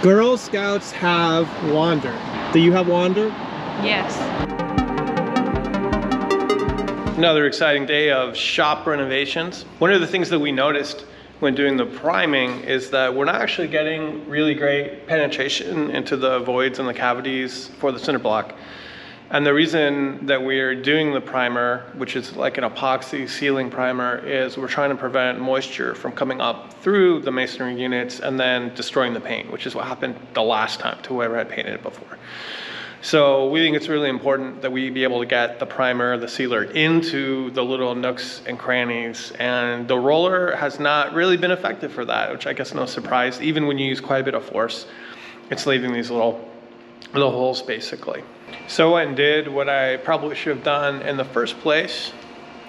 Girl Scouts have Wander. Do you have Wander? Yes. Another exciting day of shop renovations. One of the things that we noticed when doing the priming is that we're not actually getting really great penetration into the voids and the cavities for the cinder block. And the reason that we're doing the primer, which is like an epoxy sealing primer, is we're trying to prevent moisture from coming up through the masonry units and then destroying the paint, which is what happened the last time to whoever had painted it before. So we think it's really important that we be able to get the primer, the sealer, into the little nooks and crannies. And the roller has not really been effective for that, which I guess no surprise. Even when you use quite a bit of force, it's leaving these little holes basically. So I went and did what I probably should have done in the first place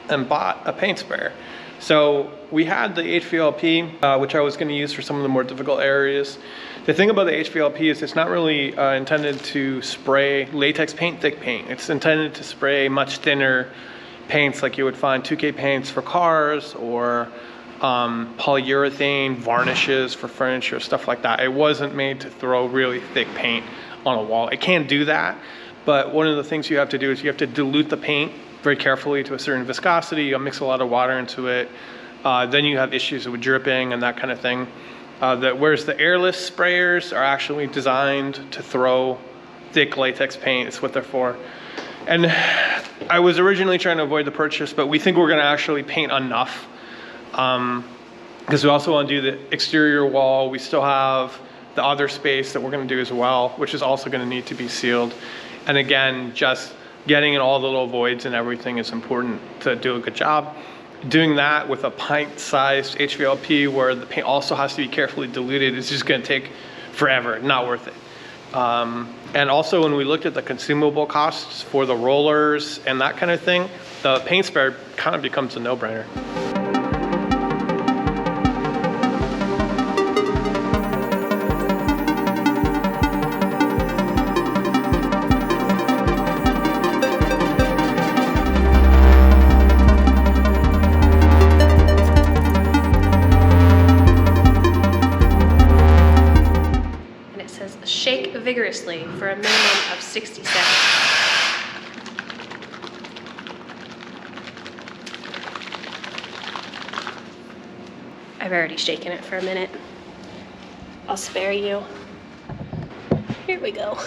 and bought a paint sprayer. So we had the HVLP, which I was going to use for some of the more difficult areas. The thing about the HVLP is it's not really intended to spray latex paint, thick paint. It's intended to spray much thinner paints like you would find 2K paints for cars or polyurethane varnishes for furniture, stuff like that. It wasn't made to throw really thick paint on a wall. It can do that, but one of the things you have to do is you have to dilute the paint very carefully to a certain viscosity. You'll mix a lot of water into it. Then you have issues with dripping and that kind of thing. Whereas the airless sprayers are actually designed to throw thick latex paint. It's what they're for. And I was originally trying to avoid the purchase, but we think we're gonna actually paint enough because we also want to do the exterior wall. We still have the other space that we're going to do as well, which is also going to need to be sealed. And again, just getting in all the little voids and everything is important to do a good job. Doing that with a pint-sized HVLP where the paint also has to be carefully diluted is just going to take forever, not worth it. And also when we looked at the consumable costs for the rollers and that kind of thing, the paint sprayer kind of becomes a no-brainer. Shake vigorously for a minimum of 60 seconds. I've already shaken it for a minute. I'll spare you. Here we go.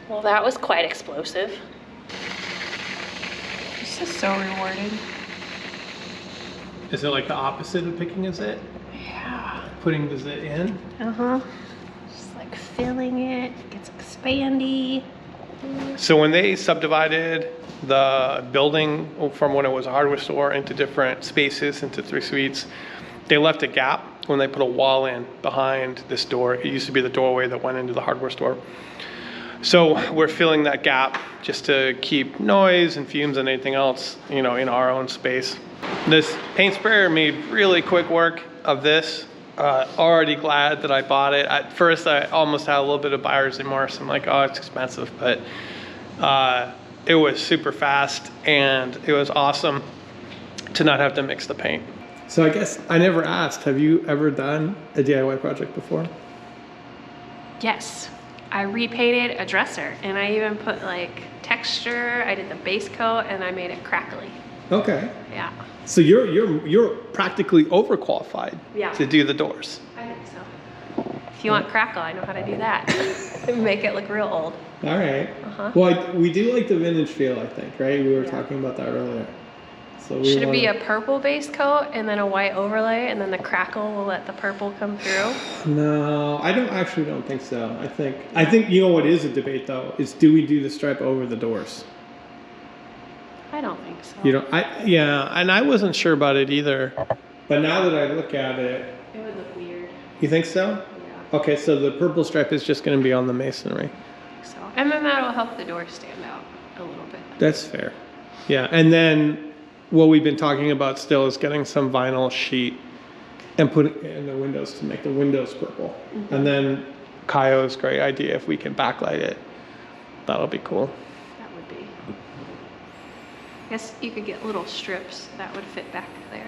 Well, that was quite explosive. This is so rewarding. Is it like the opposite of picking a zit? Yeah. Putting the zit in? Uh-huh. Just like filling it, gets expandy. So when they subdivided the building from when it was a hardware store into different spaces, into 3 suites, they left a gap when they put a wall in behind this door. It used to be the doorway that went into the hardware store. So we're filling that gap just to keep noise and fumes and anything else, you know, in our own space. This paint sprayer made really quick work of this. Already glad that I bought it. At first, I almost had a little bit of buyer's remorse. I'm like, oh, it's expensive, but it was super fast and it was awesome to not have to mix the paint. So I guess I never asked, have you ever done a DIY project before? Yes. I repainted a dresser and I even put like texture. I did the base coat and I made it crackly. Okay. Yeah. So you're practically overqualified to do the doors. I think so. If you want crackle, I know how to do that. Make it look real old. All right. Uh-huh. Well, we do like the vintage feel, I think, right? We were talking about that earlier. So Should it be a purple base coat and then a white overlay and then the crackle will let the purple come through? No, I don't think so. I think you know what is a debate though is do we do the stripe over the doors? I don't think so. You know, and I wasn't sure about it either. But now that I look at it, It would look weird. you think so? Yeah. Okay, so the purple stripe is just going to be on the masonry. I think so. And then that'll help the door stand out a little bit. That's fair. Yeah, and then what we've been talking about still is getting some vinyl sheet and putting it in the windows to make the windows purple. Mm-hmm. And then Kaio's great idea, if we can backlight it, that'll be cool. That would be. I guess you could get little strips that would fit back there.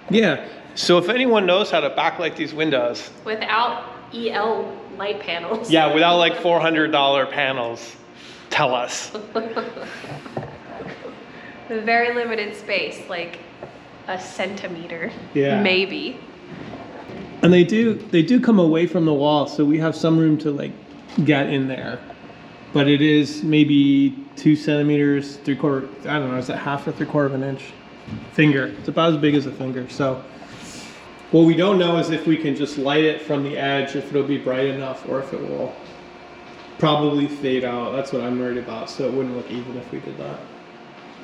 Yeah. So if anyone knows how to backlight these windows, Without EL light panels. yeah, without like $400 panels, tell us. With very limited space, like a centimeter, Yeah. maybe. And they do come away from the wall, so we have some room to like get in there. But it is maybe 2 centimeters, 3/4, I don't know, is that half or 3/4 of an inch? Finger. It's about as big as a finger. So what we don't know is if we can just light it from the edge, if it'll be bright enough, or if it will probably fade out. That's what I'm worried about, so it wouldn't look even if we did that.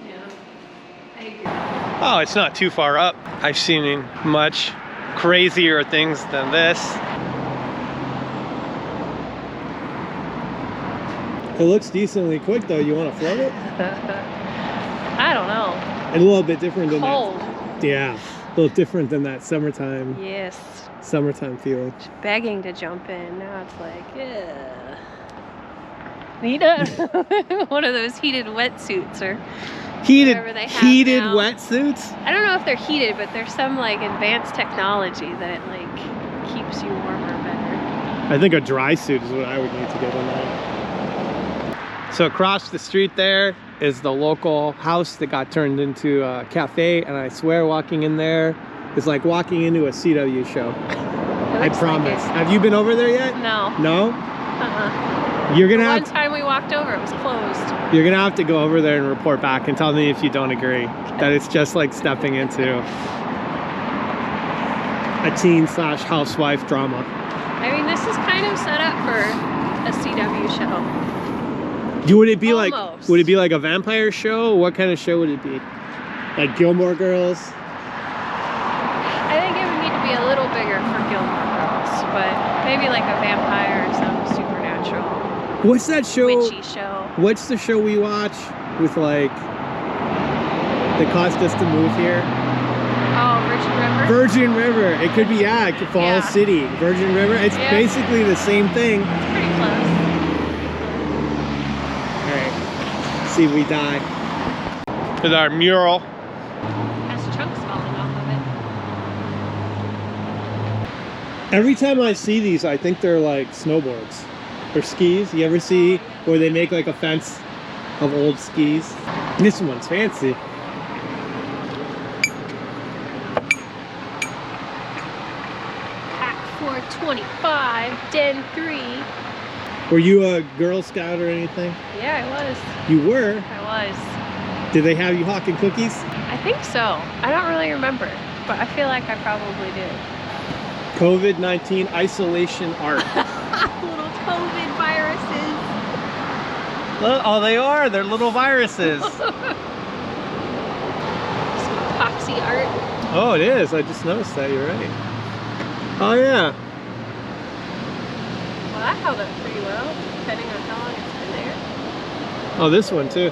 Yeah, I agree. Oh, it's not too far up. I've seen much crazier things than this. It looks decently quick though. You want to float it? I don't know. A little bit different than Cold. that. Yeah, a little different than that summertime feeling. Just begging to jump in. Now it's like, yeah. Need a one of those heated wetsuits or whatever they have Heated now. wetsuits? I don't know if they're heated, but there's some like advanced technology that it like keeps you warmer better. I think a dry suit is what I would need to get in there. So across the street there is the local house that got turned into a cafe, and I swear walking in there is like walking into a CW show. I promise. Have you been over there yet? No. No? Uh-uh. You're gonna One have time we walked over, it was closed. you're gonna have to go over there and report back and tell me if you don't agree that it's just like stepping into a teen/housewife drama. I mean, this is kind of set up for a CW show. Would it be Almost. would it be like a vampire show? What kind of show would it be? Like Gilmore Girls? I think it would need to be a little bigger for Gilmore Girls, but maybe like a vampire or some supernatural What's that show? witchy show. What's the show we watch with like that caused us to move here? Oh, Virgin River? Virgin River. It could be it could Fall Yeah. City. Virgin River. It's Yeah. basically the same thing. It's pretty close. Alright. See if we die. With our mural. Has chunks falling off of it. Every time I see these, I think they're like snowboards or skis. You ever see where they make like a fence of old skis? This one's fancy. Pack 425, Den 3. Were you a Girl Scout or anything? Yeah, I was. You were? I was. Did they have you hawking cookies? I think so. I don't really remember, but I feel like I probably did. COVID-19 isolation art. Little COVID viruses. Oh, they are. They're little viruses. Some epoxy art. Oh, it is. I just noticed that. You're right. Oh, yeah. Well, that held up pretty well, depending on how long it's been there. Oh, this one too.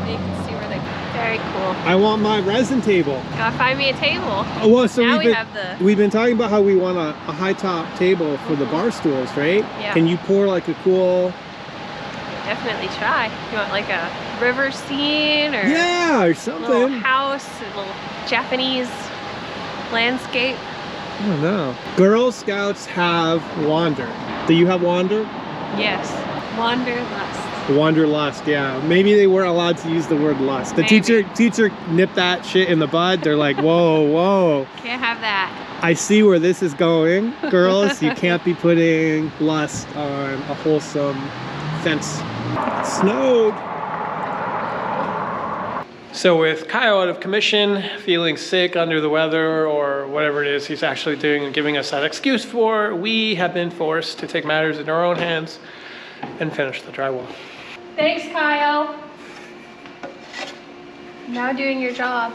You can see where they. Very cool. I want my resin table. Gotta find me a table. Oh, well, so Now we've we been, have the- we've been talking about how we want a high top table for the bar stools, right? Yeah. Can you pour like a cool... Definitely try. You want like a river scene or Yeah, or a little something. house, a little Japanese landscape? I don't know. Girl Scouts have Wander. Do you have Wander? Yes. Wanderlust. Wanderlust, yeah. Maybe they weren't allowed to use the word lust. The Maybe. teacher nipped that shit in the bud. They're like, whoa, whoa. Can't have that. I see where this is going. Girls, you can't be putting lust on a wholesome fence. It snowed. So with Kyle out of commission, feeling sick, under the weather, or whatever it is he's actually doing and giving us that excuse for, we have been forced to take matters in our own hands and finish the drywall. Thanks, Kyle. Now doing your job.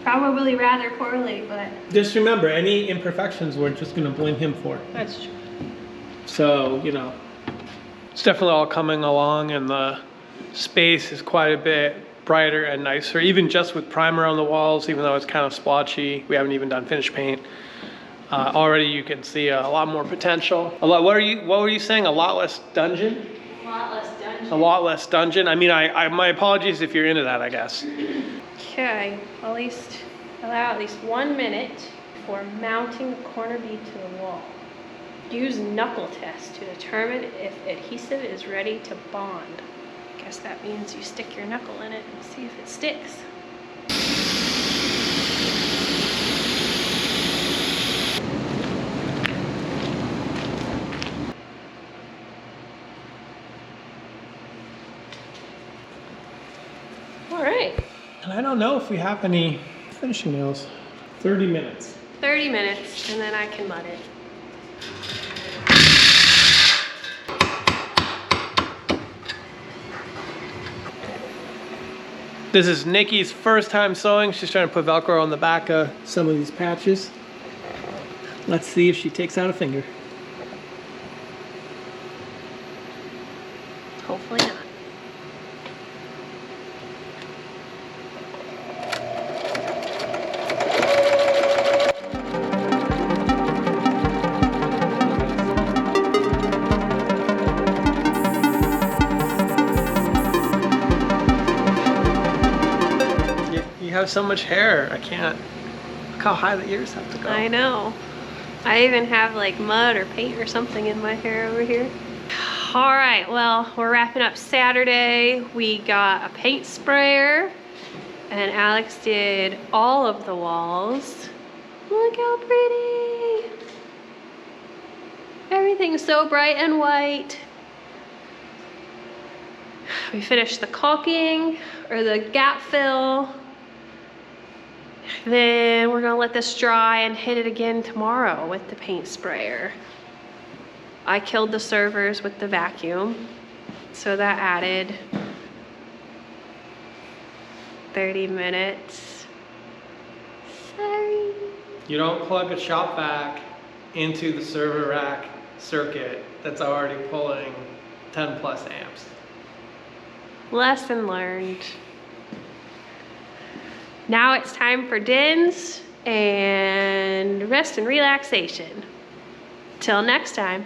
Probably rather poorly, but Just remember, any imperfections we're just going to blame him for. that's true. So, you know. It's definitely all coming along, and the space is quite a bit brighter and nicer, even just with primer on the walls, even though it's kind of splotchy. We haven't even done finish paint. Already you can see a lot more potential. What were you saying? A lot less dungeon? A lot less dungeon. A lot less dungeon. I mean, my apologies if you're into that, I guess. Okay, at least allow at least 1 minute for mounting the corner bead to the wall. Use knuckle test to determine if adhesive is ready to bond. Guess that means you stick your knuckle in it and see if it sticks. All right. And I don't know if we have any finishing nails. 30 minutes. 30 minutes, and then I can mud it. This is Nikki's first time sewing. She's trying to put Velcro on the back of some of these patches. Let's see if she takes out a finger. Hopefully not. You have so much hair. I can't. Look how high the ears have to go. I know. I even have like mud or paint or something in my hair over here. All right, well, we're wrapping up Saturday. We got a paint sprayer and Alex did all of the walls. Look how pretty. Everything's so bright and white. We finished the caulking or the gap fill. Then we're gonna let this dry and hit it again tomorrow with the paint sprayer. I killed the servers with the vacuum, so that added 30 minutes. Sorry. You don't plug a shop vac into the server rack circuit that's already pulling 10 plus amps. Lesson learned. Now it's time for dins and rest and relaxation. Till next time.